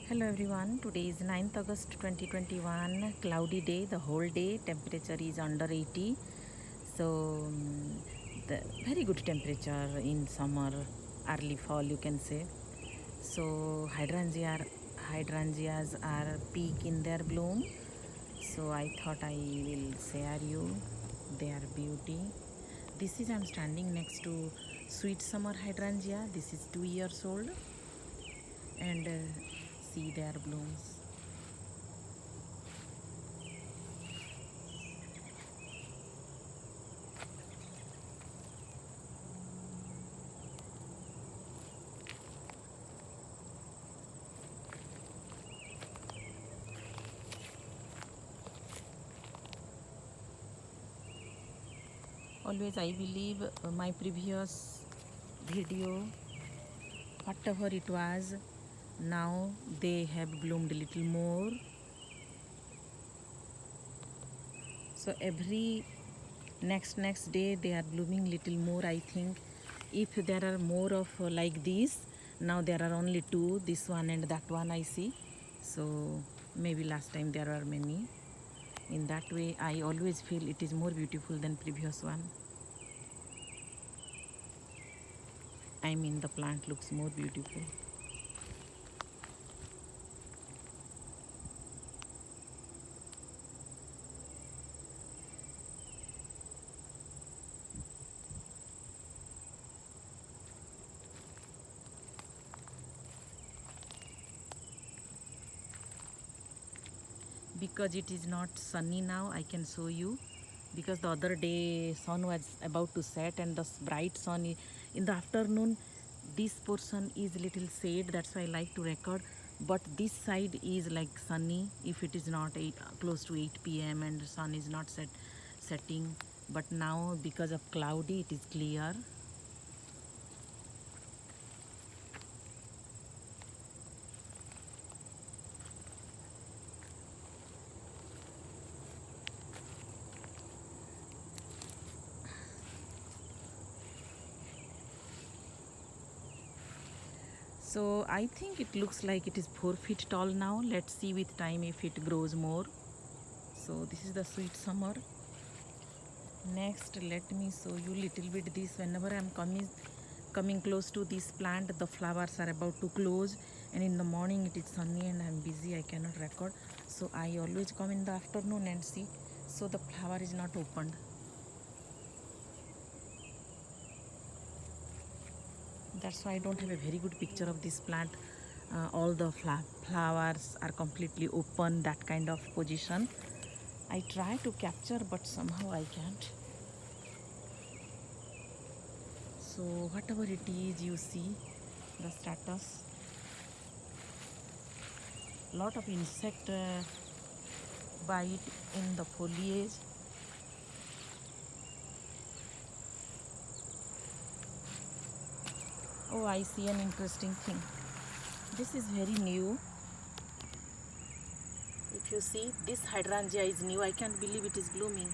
Hello everyone, today is 9th August 2021, cloudy day, the whole day, temperature is under 80. So, the very good temperature in summer, early fall you can say. So, hydrangeas are peak in their bloom. So, I thought I will share you their beauty. This is I'm standing next to sweet summer hydrangea. This is 2 years old and see their blooms. Always I believe my previous video, whatever it was, now they have bloomed a little more. So every next day they are blooming little more. I think if there are more of like these, now there are only two, this one and that one I see. So maybe last time there are many. In that way I always feel it is more beautiful than previous one. I mean the plant looks more beautiful. Because it is not sunny now, I can show you, because the other day sun was about to set and the bright sun in the afternoon. This portion is little shade, that's why I like to record, but this side is like sunny if it is not close to 8 p.m. and the sun is not setting. But now because of cloudy it is clear. So I think it looks like it is 4 feet tall now. Let's see with time if it grows more. So this is the sweet summer. Next let me show you little bit this. Whenever I'm coming close to this plant, the flowers are about to close, and in the morning it is sunny and I'm busy, I cannot record, so I always come in the afternoon and see. So the flower is not opened. That's why I don't have a very good picture of this plant. All the flowers are completely open, that kind of position. I try to capture but somehow I can't. So whatever it is, you see the status. Lot of insect bite in the foliage. Oh, I see an interesting thing. This is very new. If you see, this hydrangea is new. I can't believe it is blooming.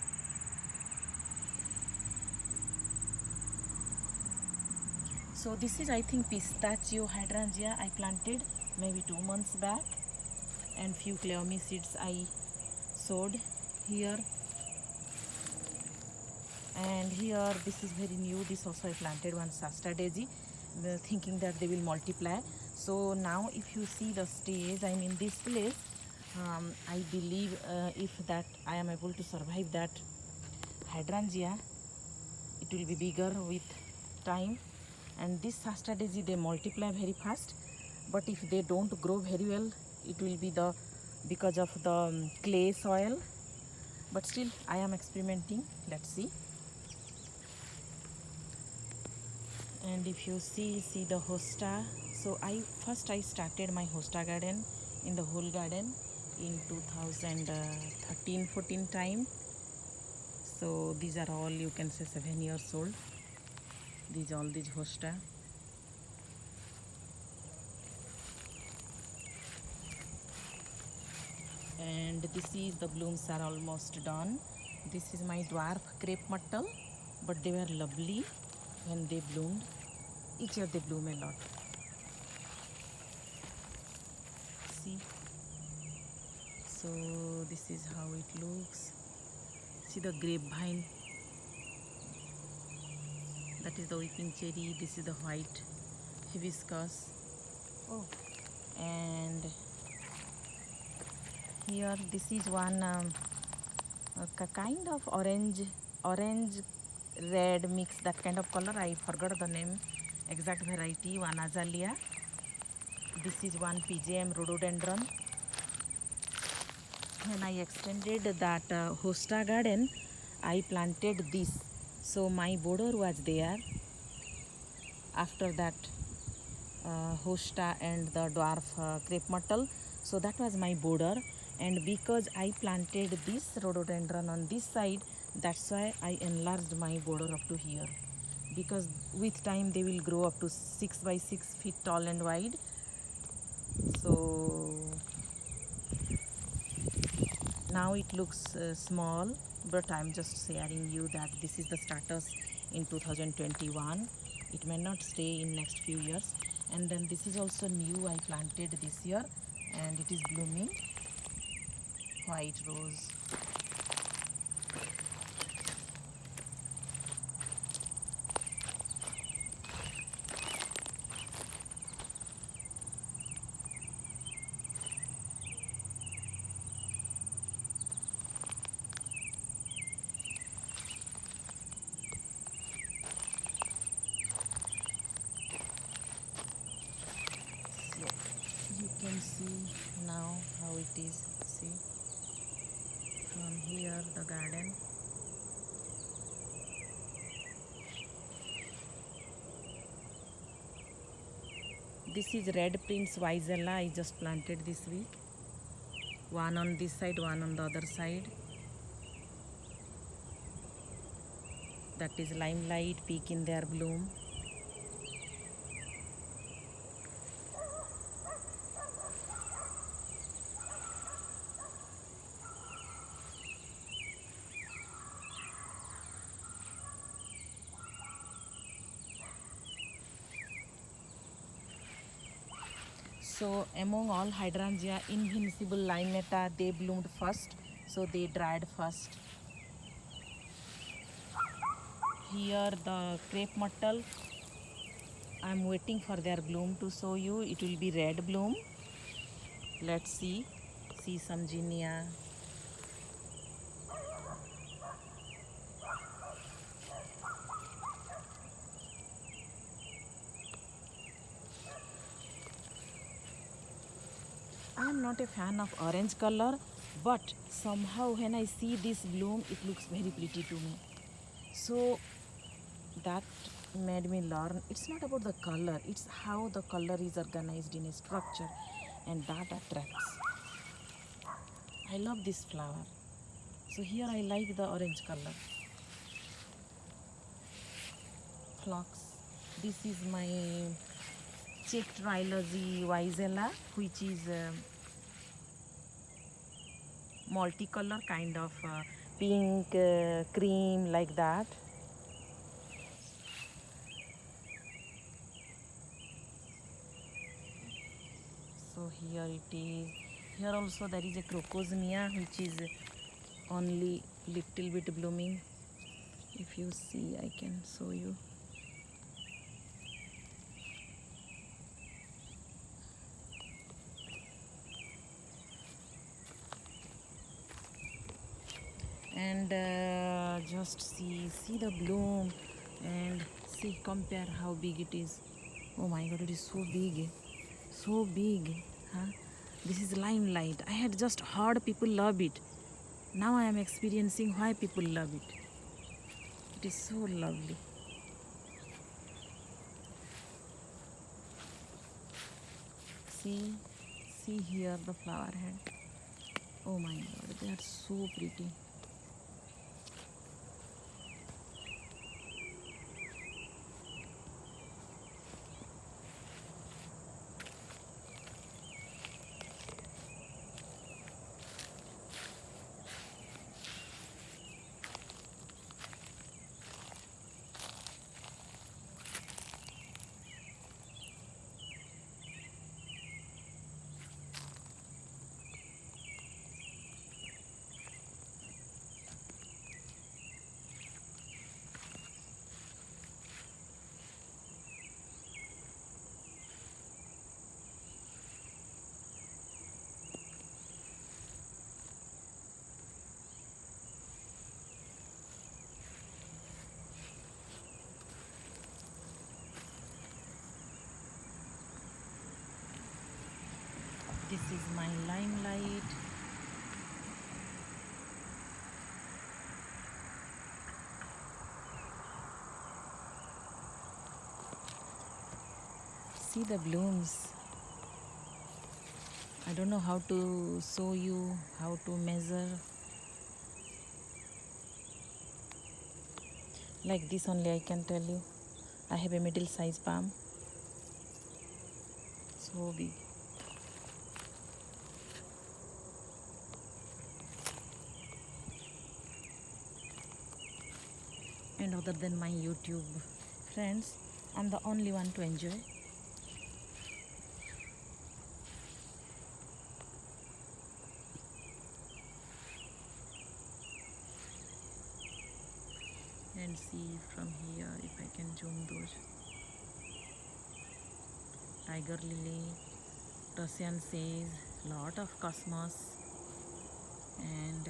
So this is, I think, pistachio hydrangea I planted maybe 2 months back, and few cleome seeds I sowed here. And here this is very new. This also I planted one Shasta daisy, thinking that they will multiply. So now if you see the stage, I mean this place, I believe if that I am able to survive that hydrangea, it will be bigger with time. And this Shasta daisy, they multiply very fast, but if they don't grow very well, it will be the because of the clay soil. But still I am experimenting, let's see. And if you see the hosta. So I started my hosta garden in the whole garden in 2013-14 time. So these are all, you can say, 7 years old. These hosta. And this is the blooms are almost done. This is my dwarf crepe myrtle, but they were lovely when they bloomed. Each year they bloom a lot. see. So this is how it looks. See the grapevine, that is the weeping cherry, this is the white hibiscus. Oh, and here this is one kind of orange red mix, that kind of color. I forgot the name, exact variety. One azalea. This is one PJM rhododendron. When I extended that hosta garden, I planted this, so my border was there. After that hosta and the dwarf crepe myrtle, so that was my border. And because I planted this rhododendron on this side, that's why I enlarged my border up to here, because with time they will grow up to 6 by 6 feet tall and wide. So now it looks small, but I'm just sharing you that this is the status in 2021. It may not stay in next few years. And then this is also new, I planted this year, and it is blooming, white rose. So you can see now how it is. See, from here the garden. This is red prince Wisella. I just planted this week. One on this side, one on the other side. That is limelight, peak in their bloom. So among all hydrangea, Invincible Limetta, they bloomed first, so they dried first. Here the crepe myrtle, I'm waiting for their bloom to show you. It will be red bloom. Let's see some zinnia. I am not a fan of orange color, but somehow when I see this bloom, it looks very pretty to me. So that made me learn it's not about the color, it's how the color is organized in a structure, and that attracts. I love this flower. So here I like the orange color. Phlox. This is my Czech trilogy Wisella, which is multicolor, kind of pink, cream, like that. So here it is. Here also there is a crocosmia, which is only little bit blooming. If you see, I can show you. And just see the bloom, and see, compare how big it is. Oh my god, it is so big, huh? This is limelight. I had just heard people love it. Now I am experiencing why people love it. It is so lovely. See here the flower head. Oh my god, they are so pretty. This is my limelight. See the blooms. I don't know how to show you, how to measure. Like this only I can tell you. I have a middle size palm. So big. And other than my YouTube friends, I'm the only one to enjoy. And see from here if I can zoom those. Tiger lily, Russian sage, lot of cosmos, and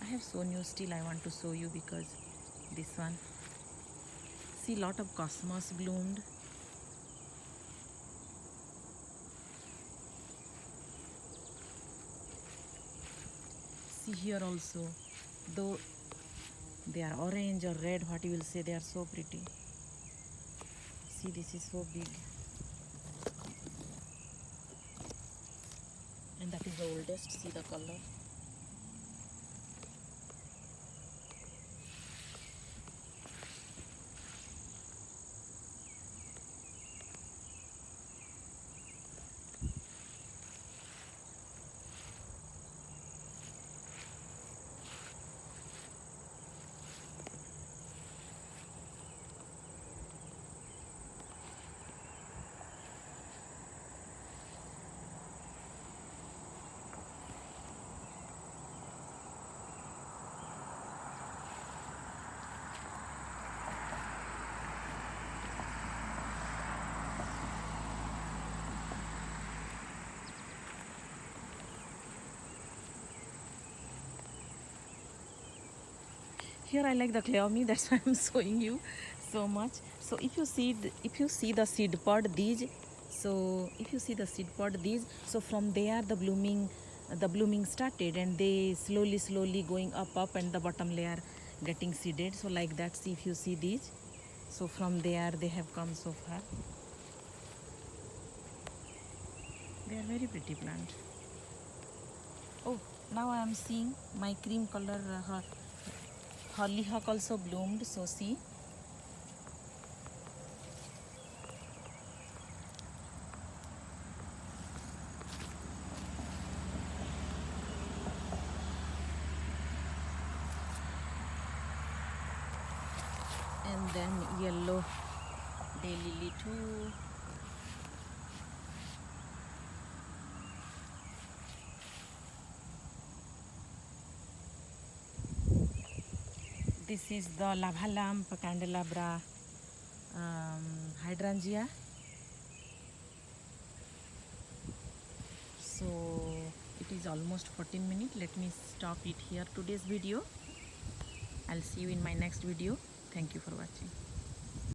I have shown you, still I want to show you because this one. See, lot of cosmos bloomed. See here also, though they are orange or red, what you will say, they are so pretty. See, this is so big. And that is the oldest, see the color. Here I like the cleome, that's why I'm showing you so much. So if you see the seed pod, these, so if you see the seed pod, these, so from there the blooming started, and they slowly going up, and the bottom layer getting seeded. So like that, see, if you see these, so from there they have come so far. They are very pretty plant. Oh, now I am seeing my cream color hollyhock also bloomed, so see. And then yellow daylily too. This is the lava lamp candelabra hydrangea. So it is almost 14 minutes. Let me stop it here, today's video. I'll see you in my next video. Thank you for watching.